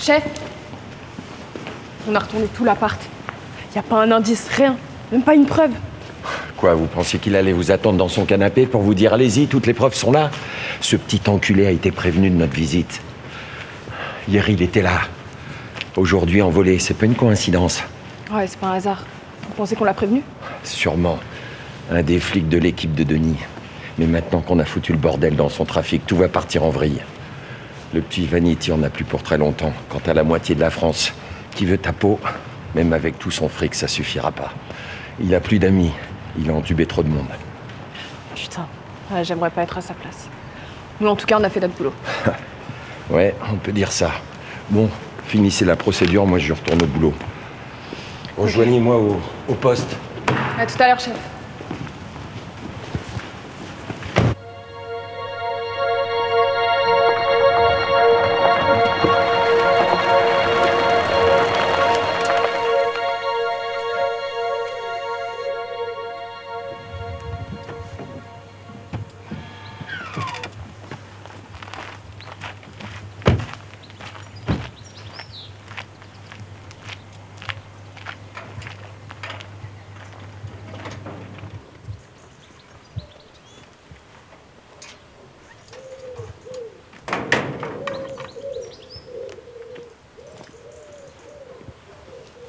Chef, on a retourné tout l'appart. Y a pas un indice, rien. Même pas une preuve. Quoi, vous pensiez qu'il allait vous attendre dans son canapé pour vous dire « Allez-y, toutes les preuves sont là » Ce petit enculé a été prévenu de notre visite. Hier, il était là. Aujourd'hui, envolé. C'est pas une coïncidence. Ouais, c'est pas un hasard. Vous pensez qu'on l'a prévenu? Sûrement. Un des flics de l'équipe de Denis. Mais maintenant qu'on a foutu le bordel dans son trafic, tout va partir en vrille. Le petit Vanity en a plus pour très longtemps. Quant à la moitié de la France qui veut ta peau, même avec tout son fric, ça suffira pas. Il a plus d'amis. Il a entubé trop de monde. Putain, ouais, j'aimerais pas être à sa place. Mais en tout cas, on a fait notre boulot. Ouais, on peut dire ça. Bon, finissez la procédure, moi je retourne au boulot. Rejoignez-moi au poste. À tout à l'heure, chef.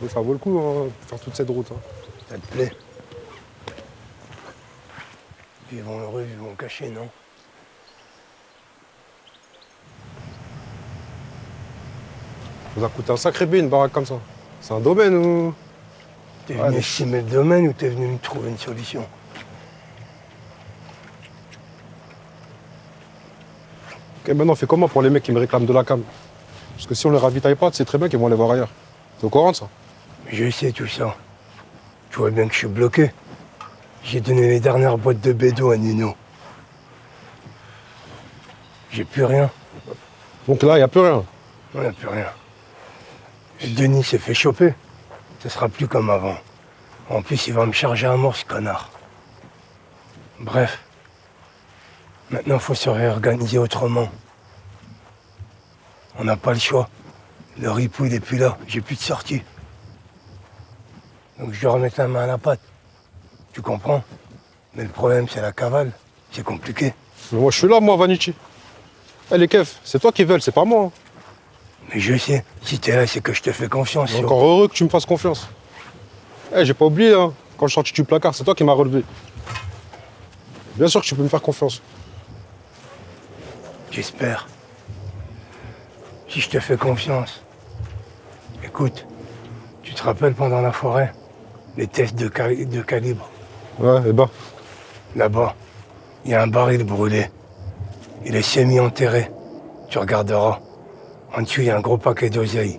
Mais ça vaut le coup, hein, de faire toute cette route. Hein. Ça te plaît? Vivons heureux, vivons cachés, non? Ça vous a coûté un sacré billet, une baraque comme ça. C'est un domaine où... T'es venu estimer le domaine ou t'es venu me trouver une solution? Ok, maintenant on fait comment pour les mecs qui me réclament de la cam? Parce que si on les ravitaille pas, tu sais très bien qu'ils vont aller voir ailleurs. T'es au courant de ça? Je sais tout ça. Tu vois bien que je suis bloqué. J'ai donné les dernières boîtes de bédo à Nino. J'ai plus rien. Donc là, il n'y a plus rien. On n'a plus rien. Et Denis s'est fait choper. Ce sera plus comme avant. En plus, il va me charger à mort, ce connard. Bref. Maintenant, il faut se réorganiser autrement. On n'a pas le choix. Le ripou, il est plus là. J'ai plus de sortie. Donc je dois remettre la main à la pâte. Tu comprends? Mais le problème, c'est la cavale. C'est compliqué. Mais moi, je suis là, moi, Vanity. Eh, les keufs, c'est toi qui veulent, c'est pas moi. Hein. Mais je sais. Si t'es là, c'est que je te fais confiance. Encore heureux que tu me fasses confiance. Eh, j'ai pas oublié, hein. Quand je suis sorti du placard, c'est toi qui m'as relevé. Bien sûr que tu peux me faire confiance. J'espère. Si je te fais confiance. Écoute, tu te rappelles pendant la forêt, les tests de calibre? Ouais, et ben. Là-bas, il y a un baril brûlé. Il est semi-enterré. Tu regarderas. En dessous, il y a un gros paquet d'oseille.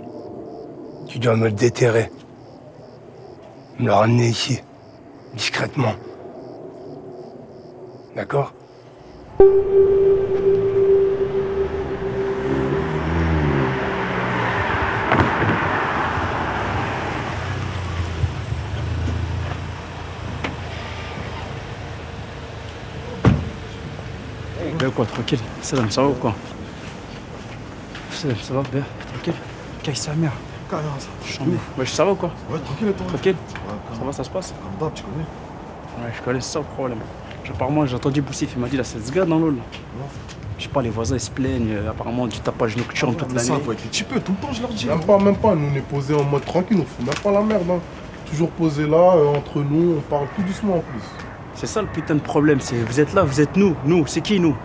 Tu dois me le déterrer. Me le ramener ici, discrètement. D'accord? Bien quoi, tranquille. Salam, ça va ou quoi? Salam, ça va, bien, tranquille. Caille sa mère. Chambé. Wesh, ça va ou quoi? Ouais, tranquille et toi? Tranquille. Ouais, Ça va, ça se passe? tu connais? Ouais, je connais, c'est ça le problème. Apparemment, j'ai entendu Boussif, il m'a dit là, c'est ce gars dans l'eau là. Je sais pas, les voisins ils se plaignent, apparemment du tapage nocturne toute Ça, l'année. faut être les typeux, tout le temps je leur dis. Même pas, nous on est posé en mode tranquille, on fout même pas la merde. Hein. Toujours posé là, entre nous, on parle tout doucement en plus. C'est ça le putain de problème, c'est vous êtes là, vous êtes nous, c'est qui nous?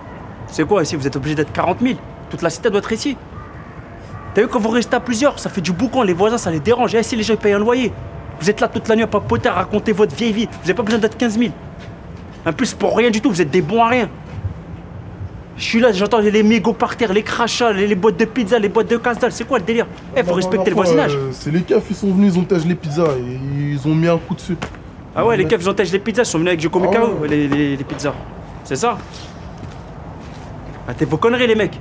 C'est quoi ici? Vous êtes obligés d'être 40 000? Toute la cité doit être ici. T'as vu quand vous restez à plusieurs, ça fait du boucan, les voisins ça les dérange. Et si les gens ils payent un loyer, vous êtes là toute la nuit à papoter, à raconter votre vieille vie, vous n'avez pas besoin d'être 15 000. En plus pour rien du tout, vous êtes des bons à rien. Je suis là, j'entends les mégots par terre, les crachats, les boîtes de pizza, les boîtes de casse-dalle, c'est quoi le délire? Eh, faut respecter le voisinage. C'est les keufs, ils sont venus, ils ont tâché les pizzas et ils ont mis un coup dessus. Ah ouais, les keufs ils entègent les pizzas, ils sont venus avec du Comicao, ouais. les pizzas. C'est ça? Ah, t'es vos conneries les mecs.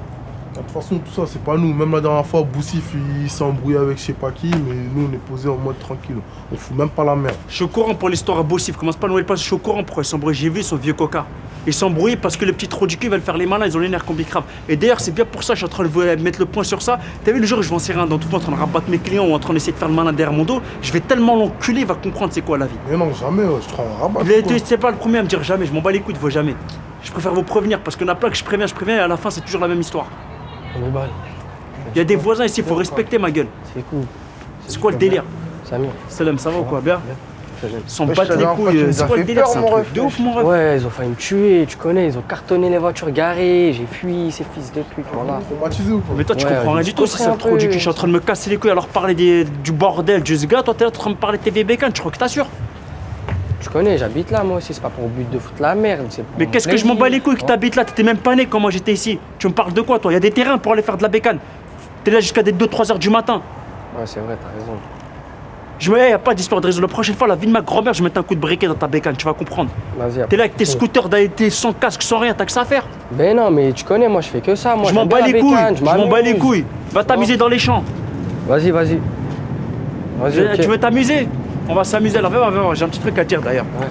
De toute façon, tout ça, c'est pas nous. Même la dernière fois, Boussif, il s'est embrouillé avec je sais pas qui, mais nous, on est posé en mode tranquille. On fout même pas la merde. Je suis au courant pour l'histoire à Boussif, commence pas à nous le pas, je suis au courant pourquoi ils s'embrouillent, j'ai vu son vieux coca. Ils sont embrouillés parce que les petits trous du cul veulent faire les malins, ils ont les nerfs comme Bicrave. Et d'ailleurs, c'est bien pour ça que je suis en train de mettre le point sur ça. T'as vu le jour où je vais en serrer un dans tout le monde en train de rabattre mes clients ou en train d'essayer de faire le malin derrière mon dos, je vais tellement l'enculer, il va comprendre c'est quoi la vie. Mais non, jamais, je te rends un rabat. C'est pas le premier à me dire jamais, je m'en bats les couilles de vous jamais. Je préfère vous prévenir parce qu'il y en a plein que je préviens et à la fin c'est toujours la même histoire. Il y a des voisins ici, il faut respecter ma gueule. C'est cool. C'est quoi le délire? Samir. Salam, ça va ou quoi? Bien? Ils s'en battent les la dernière fois, tu couilles, nous c'est as quoi le fait délire? peur, C'est un mon truc ref. de ouf mon ref. Ouais, ils ont failli me tuer, tu connais, ils ont cartonné les voitures garées, j'ai fui, ces fils de pute, voilà. Traumatisé ou quoi? Mais toi tu Ouais, comprends rien je du tout, c'est ça le comprends un trou du peu. cul, je suis en train de me casser les couilles alors parler du bordel du gars, toi t'es là en train de me parler de tes vieilles bécanes, tu crois que t'assures? Tu connais, j'habite là moi aussi, c'est pas pour le but de foutre la merde, c'est pour Mais mon qu'est-ce que je m'en bats les couilles que plaisir. t'habites là, t'étais même pas né quand moi j'étais ici. Tu me parles de quoi toi? Il y a des terrains pour aller faire de la bécane. T'es là jusqu'à des 2-3 heures du matin. Ouais, c'est vrai, t'as raison. Je me dis, y a pas d'histoire de raison. La prochaine fois, la vie de ma grand-mère, je vais mettre un coup de briquet dans ta bécane, tu vas comprendre. Vas-y. T'es là avec tes scooters, t'es sans casque, sans rien, t'as que ça à faire. Ben non, mais tu connais, moi je fais que ça, moi. Je m'en j'aime bats bien la les couilles, bécane, je m'en bats les m'amuse. couilles. Va t'amuser dans les champs. Vas-y, vas-y. Vas-y, ok. Tu veux t'amuser? On va s'amuser. Alors, viens, j'ai un petit truc à te dire d'ailleurs. Ouais.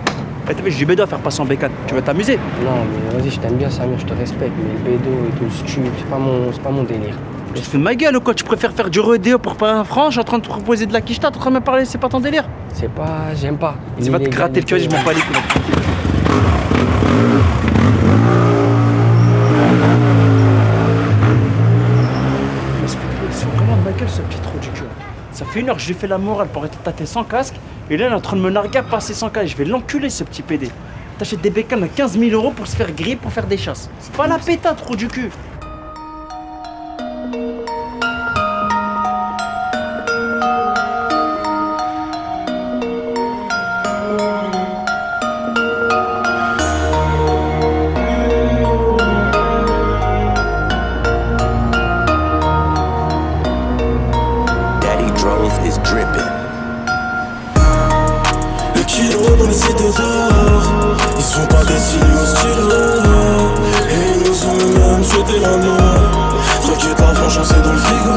Eh, t'as vu, j'ai du bédo à faire passer en bécane. Tu veux t'amuser? Non, mais vas-y, je t'aime bien, Samir, je te respecte, mais le bédo et tout, le stup, c'est pas mon délire. Tu te fais de ma gueule ou quoi? Tu préfères faire du rodéo pour pas un franc? Je suis en train de te proposer de la quicheta, t'es en train de me parler, c'est pas ton délire? C'est pas. J'aime pas. Vas-y, va te gratter, tu vois, je m'en bats les couilles. C'est vraiment de ma gueule ce petit trou du cul. Ça fait 1 heure que je lui fais la morale pour être tâté sans casque, et là il est en train de me narguer à passer sans casque. Je vais l'enculer ce petit PD. T'achètes des bécanes à 15 000 € pour se faire griller pour faire des chasses. C'est pas la péta, trou du cul. Daddy drove is dripping. Les kilos dans les cités d'or, ils sont pas dessinés au stylo. Et ils nous ont même souhaité la mort. T'inquiète, la vengeance est dans le frigo.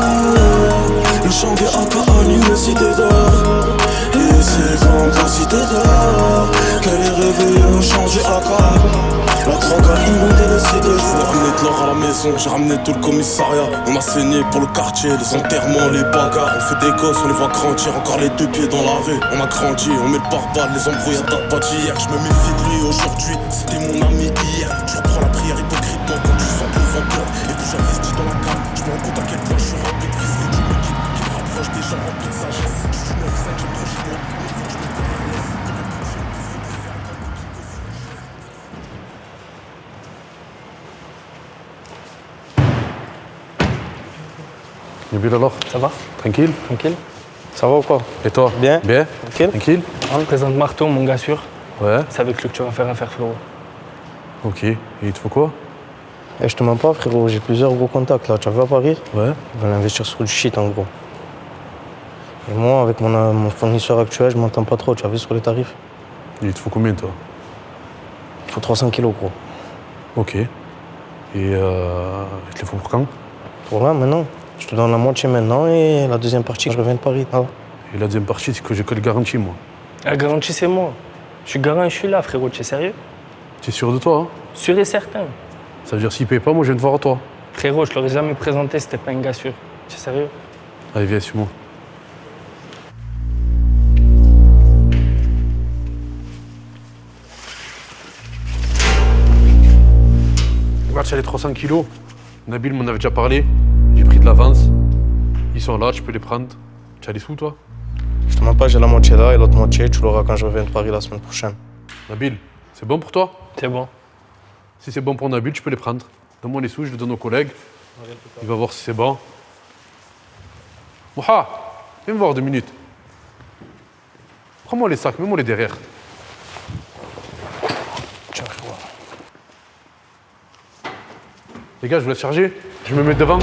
Le chant des AK anime les cités d'or. Et c'est quand la cité d'or qu'elle est réveillée au chant du AK. La drogue a inondé les cités. Je voulais ramener de l'or à la maison, j'ai ramené tout le commissariat. On a saigné pour le quartier, les enterrements, les bagarres. On fait des gosses, on les voit grandir, encore les 2 pieds dans la rue. On a grandi, on met le pare-balles, les embrouilles datent pas d'hier. Je me méfie de lui aujourd'hui, c'était mon ami hier. Je reprends la prière hypocritement quand tu sens plus devant toi. Et puis j'investis dans la carte, je me rends compte à quel point je suis rempli de fils. Et tu me guides, qui me rapproche des gens remplis de sagesse. Je suis 9-5, j'aime trop gigot, mais faut que je me parle à l'aise. Nabil alors, Ça va? tranquille? Tranquille? Ça va ou quoi? Et toi? Bien. Bien? Tranquille? Tranquille? On me présente Marteau, mon gars sûr. Ouais. C'est avec lui que tu vas faire un fer, frérot. Ok. Et il te faut quoi? Je te mens pas, frérot, j'ai plusieurs gros contacts là. Tu as vu à Paris? Ouais. Ils veulent investir sur du shit en gros. Et moi, avec mon fournisseur actuel, je m'entends pas trop. Tu as vu sur les tarifs? Et il te faut combien toi? Il faut 300 kilos, gros. Ok. Et il te le faut pour quand? Pour là, maintenant. Je te donne la moitié maintenant et la deuxième partie, je reviens de Paris. Ah. Et la deuxième partie, c'est que j'ai que les garanties moi. La garantie, c'est moi. Je suis garant et je suis là, frérot. Tu es sérieux? T'es sûr de toi hein? Sûr et certain. Ça veut dire s'il paye pas, moi je viens te voir à toi. Frérot, je l'aurais jamais présenté, c'était pas un gars sûr. Tu es sérieux? Allez, viens, suis-moi. Regarde, c'est les 300 kilos. Nabil m'en avait déjà parlé. J'ai pris de l'avance. Ils sont là, tu peux les prendre. Tu as les sous, toi? Je te mens pas, j'ai la moitié là et l'autre moitié, tu l'auras quand je reviens de Paris la semaine prochaine. Nabil, c'est bon pour toi? C'est bon. Si c'est bon pour Nabil, tu peux les prendre. Donne-moi les sous, je les donne aux collègues. Il va voir si c'est bon. Mouha, viens me voir 2 minutes. Prends-moi les sacs, mets-moi les derrière. Tiens, frérot. Les gars, je vous laisse charger. Je me mets devant.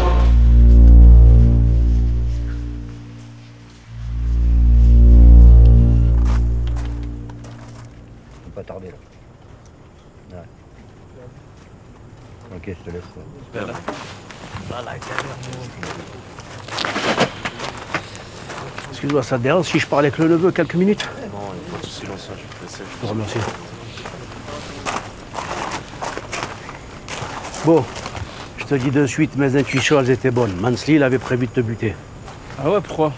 Pas tarder là. Ouais. Ok, je te laisse ça. Excuse-moi, ça te dérange si je parle avec le neveu quelques minutes? Non, il n'y a pas de souci, l'ancien, je vais te laisser. Je te remercie. Bon, je te dis de suite, mes intuitions, elles étaient bonnes. Mansley, il avait prévu de te buter. Ah ouais, pourquoi?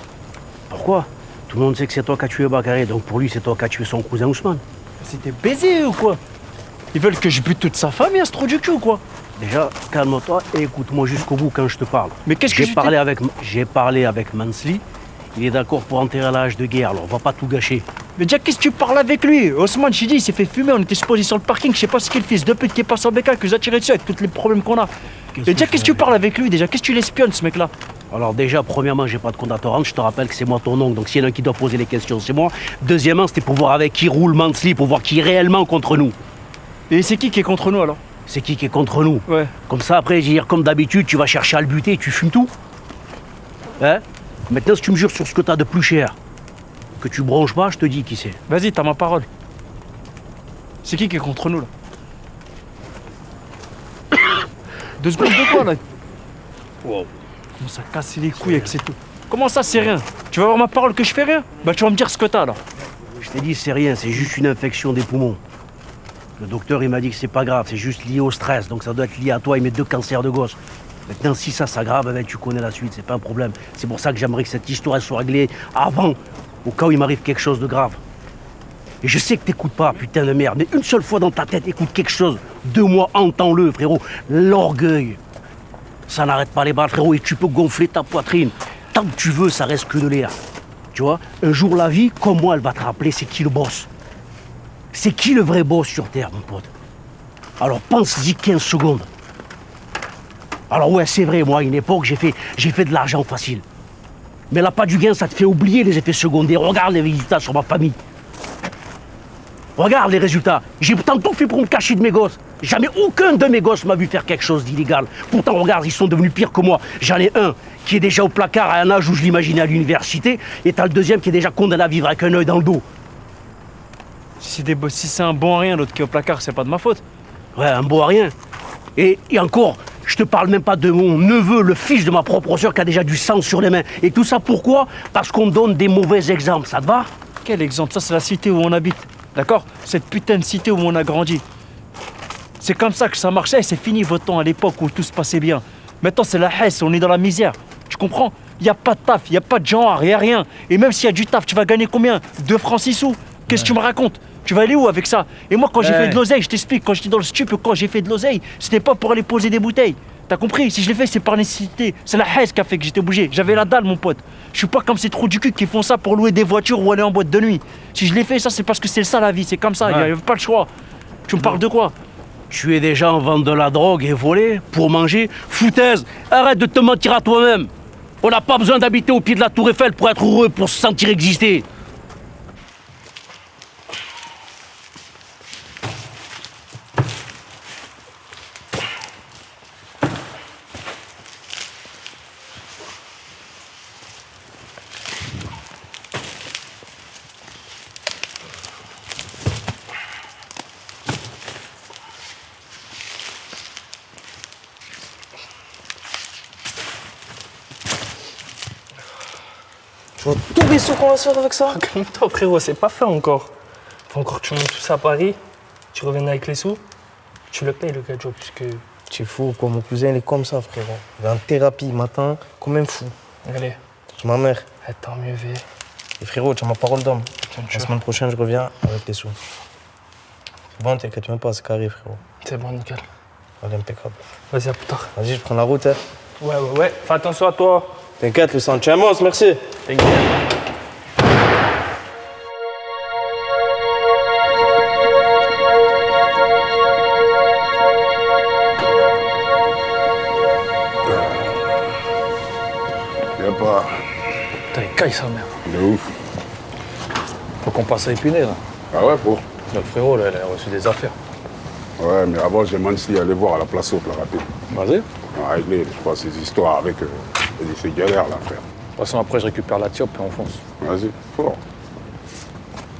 Pourquoi? Tout le monde sait que c'est toi qui as tué Bakary, donc pour lui, c'est toi qui as tué son cousin Ousmane. C'était baisé ou quoi? Ils veulent que je bute toute sa famille, ce trou du cul ou quoi? Déjà, calme-toi et écoute-moi jusqu'au bout quand je te parle. Mais qu'est-ce que j'ai parlé avec Mansley. Il est d'accord pour enterrer la hache de guerre, alors on va pas tout gâcher. Mais déjà, qu'est-ce que tu parles avec lui? Ousmane, j'ai dit, il s'est fait fumer, on était supposé sur le parking, je sais pas ce qu'il fils de pute qui est passé en bécane, que vous a tiré dessus avec tous les problèmes qu'on a. Et déjà, qu'est-ce que tu parles avec lui déjà? Qu'est-ce que tu l'espionnes, ce mec-là? Alors déjà, premièrement, j'ai pas de compte à te rendre, je te rappelle que c'est moi ton oncle, donc s'il y en a un qui doit poser les questions, c'est moi. Deuxièmement, c'était pour voir avec qui roule Mansley, pour voir qui est réellement contre nous. Et c'est qui est contre nous alors? C'est qui est contre nous? Ouais. Comme ça, après, je veux dire, comme d'habitude, tu vas chercher à le buter et tu fumes tout. Hein? Maintenant, si tu me jures sur ce que t'as de plus cher, que tu bronches pas, je te dis qui c'est. Vas-y, t'as ma parole. C'est qui est contre nous là? 2 secondes de quoi là? Wow. Comment ça casse les couilles avec ces tout? Comment ça, c'est rien? Tu vas avoir ma parole que je fais rien? Bah, tu vas me dire ce que t'as alors. Je t'ai dit, c'est rien, c'est juste une infection des poumons. Le docteur, il m'a dit que c'est pas grave, c'est juste lié au stress, donc ça doit être lié à toi, il met 2 cancers de gosse. Maintenant, si ça s'aggrave, ben, tu connais la suite, c'est pas un problème. C'est pour ça que j'aimerais que cette histoire elle soit réglée avant, au cas où il m'arrive quelque chose de grave. Et je sais que t'écoutes pas, putain de merde, mais une seule fois dans ta tête, écoute quelque chose. 2 mois, entends-le, frérot. L'orgueil, ça n'arrête pas les balles, frérot, et tu peux gonfler ta poitrine. Tant que tu veux, ça reste que de l'air. Tu vois, un jour la vie, comme moi, elle va te rappeler c'est qui le boss. C'est qui le vrai boss sur Terre, mon pote? Alors pense-y 15 secondes. Alors ouais, c'est vrai, moi, à une époque, j'ai fait de l'argent facile. Mais là, pas du gain, ça te fait oublier les effets secondaires. Regarde les résultats sur ma famille. Regarde les résultats. J'ai pourtant tout fait pour me cacher de mes gosses. Jamais aucun de mes gosses m'a vu faire quelque chose d'illégal. Pourtant, regarde, ils sont devenus pires que moi. J'en ai un qui est déjà au placard à un âge où je l'imaginais à l'université, et t'as le deuxième qui est déjà condamné à vivre avec un œil dans le dos. Si c'est un bon à rien, l'autre qui est au placard, c'est pas de ma faute. Ouais, un bon à rien. Et encore, je te parle même pas de mon neveu, le fils de ma propre sœur qui a déjà du sang sur les mains. Et tout ça pourquoi? Parce qu'on donne des mauvais exemples, ça te va? Quel exemple? Ça, c'est la cité où on habite. D'accord? Cette putain de cité où on a grandi. C'est comme ça que ça marchait, c'est fini votre temps à l'époque où tout se passait bien. Maintenant, c'est la haisse, on est dans la misère. Tu comprends? Il n'y a pas de taf, il n'y a pas de genre, il n'y a rien. Et même s'il y a du taf, tu vas gagner combien? 2 francs 6 sous? Qu'est-ce que tu me racontes? Tu vas aller où avec ça? Et moi, quand j'ai fait de l'oseille, je t'explique, quand j'étais dans le stup, quand j'ai fait de l'oseille, c'était pas pour aller poser des bouteilles. T'as compris? Si je l'ai fait, c'est par nécessité. C'est la haisse qui a fait que j'étais obligé. J'avais la dalle, mon pote. Je suis pas comme ces trous du cul qui font ça pour louer des voitures ou aller en boîte de nuit. Si je l'ai fait, ça, c'est parce que c'est ça la vie. C'est comme ça. Il n'y a pas le choix. Tu me parles de quoi? Tu es déjà en vente de la drogue et voler pour manger? Foutaise! Arrête de te mentir à toi-même. On n'a pas besoin d'habiter au pied de la Tour Eiffel pour être heureux, pour se sentir exister. Tu vois tous les sous qu'on va se faire avec ça? Calme-toi frérot, c'est pas fait encore. Faut encore que tu montes tout ça à Paris, tu reviens avec les sous, tu le payes le gadget puisque... Tu es fou quoi, mon cousin il est comme ça frérot. Il est en thérapie matin, comme un fou. Allez. C'est ma mère. Tant mieux, V. Et frérot, tu as ma parole d'homme. La semaine prochaine je reviens avec les sous. C'est bon, t'inquiète même pas, c'est carré frérot. C'est bon, nickel. Allez, impeccable. Vas-y, à plus tard. Vas-y, je prends la route, hein. Ouais. Fais attention à toi. T'inquiète, le sang, tu es un monstre, merci. T'inquiète. Y'a pas. Putain, il caille sa mère. De ouf. Faut qu'on passe à Épinay, là. Ah ouais, faut. Notre frérot, là, il a reçu des affaires. Ouais, mais avant, j'ai Mansley aller voir à la place haute, là, rapide. Vas-y. On va régler, je crois, ces histoires avec ces galères, là, frère. De toute façon, après, je récupère la tiope et on fonce. Vas-y, fort.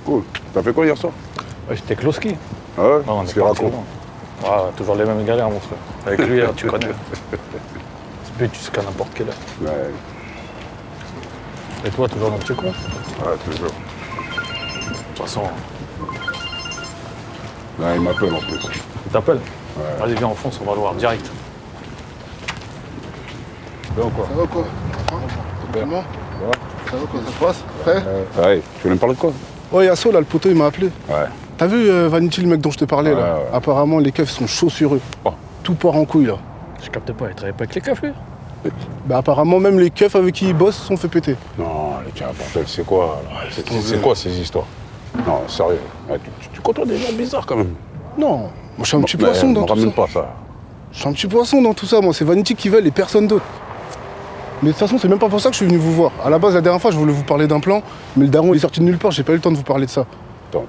Cool. T'as fait quoi hier soir? Ouais, j'étais avec Loski. Ah ouais? On Ce est qu'il parti raconte. loin. Ouais, toujours les mêmes galères, mon frère. Avec lui, tu connais. Ce but, tu sais qu'à n'importe quelle heure. Ouais. Et toi, toujours dans le petit coin? Ouais, toujours. De toute façon, Là, il m'appelle en plus. Il t'appelle? Ouais. Vas-y, viens, on fonce, on va le voir direct. Ça va quoi? Ça va quoi? Comment? Ça va quoi? Ça se passe? Prêt? Ouais, tu voulais me parler de quoi? Ouais, Yasso, là, le poteau, il m'a appelé. Ouais. T'as vu Vanity, le mec dont je te parlais, là? Ouais. Apparemment, les keufs sont chauds sur eux. Oh. Tout part en couille, là. Je capte pas, il travaille pas avec les keufs, lui? Bah, apparemment, même les keufs avec qui ils bossent se sont fait péter. Non, tiens, bordel, c'est quoi là? C'est quoi ces histoires? Non, sérieux. Ouais, tu côtoies des gens bizarres quand même. Non, moi, je suis un petit poisson dans tout ça. ramène pas ça. Je suis un petit poisson dans tout ça, moi. C'est Vanity qui veulent et personne d'autre. Mais de toute façon, c'est même pas pour ça que je suis venu vous voir. À la base, la dernière fois, je voulais vous parler d'un plan, mais le daron est sorti de nulle part, j'ai pas eu le temps de vous parler de ça. Attends.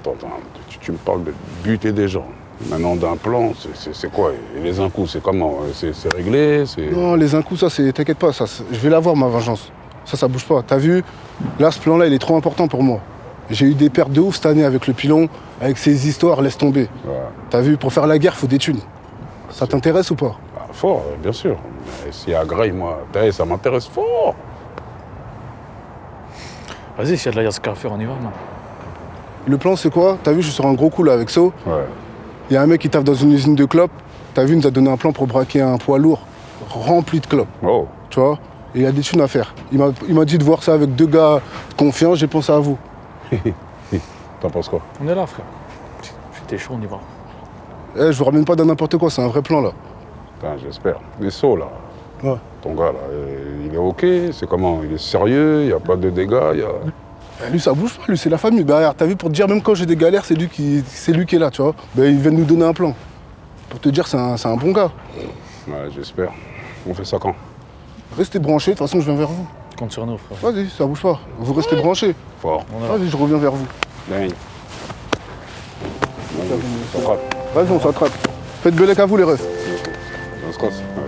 Tu me parles de buter des gens. Maintenant, d'un plan, c'est quoi? Et les incous, c'est comment? C'est réglé? Non, les incous, ça, c'est. T'inquiète pas, ça, je vais l'avoir, ma vengeance. Ça bouge pas. T'as vu? Là, ce plan-là, il est trop important pour moi. J'ai eu des pertes de ouf cette année avec le pilon, avec ces histoires, laisse tomber. Ouais. T'as vu? Pour faire la guerre, faut des thunes. Ça t'intéresse ou pas? Ah, fort, bien sûr. Mais si à Graille, moi, ça m'intéresse fort. Vas-y, s'il y a de la yaska à faire, on y va, man. Le plan, c'est quoi? T'as vu, je suis sur un gros coup là avec So. Ouais. Il y a un mec qui taffe dans une usine de clopes. T'as vu, il nous a donné un plan pour braquer un poids lourd rempli de clopes. Oh. Tu vois? Et il y a des thunes à faire. Il m'a dit de voir ça avec deux gars de confiance, j'ai pensé à vous. T'en penses quoi? On est là, frère. Si t'es chaud, on y va. Je vous ramène pas dans n'importe quoi, c'est un vrai plan là. Putain, j'espère. Mais So, là. Ouais. Ton gars, là, il est OK? C'est comment? Il est sérieux? Il n'y a pas de dégâts? Lui, ça bouge pas, lui, c'est la famille. Bah, t'as vu, pour te dire, même quand j'ai des galères, c'est lui qui est là, tu vois. Bah, il vient de nous donner un plan. Pour te dire, c'est un bon gars. Ouais, j'espère. On fait ça quand? Restez branchés, de toute façon, je viens vers vous. Compte sur nous, frère. Vas-y, ça bouge pas. Vous restez branchés. Fort. Vas-y, je reviens vers vous. Dingue. On s'attrape. Vas-y, on s'attrape. Faites belek à vous, les refs. On se casse. Ouais.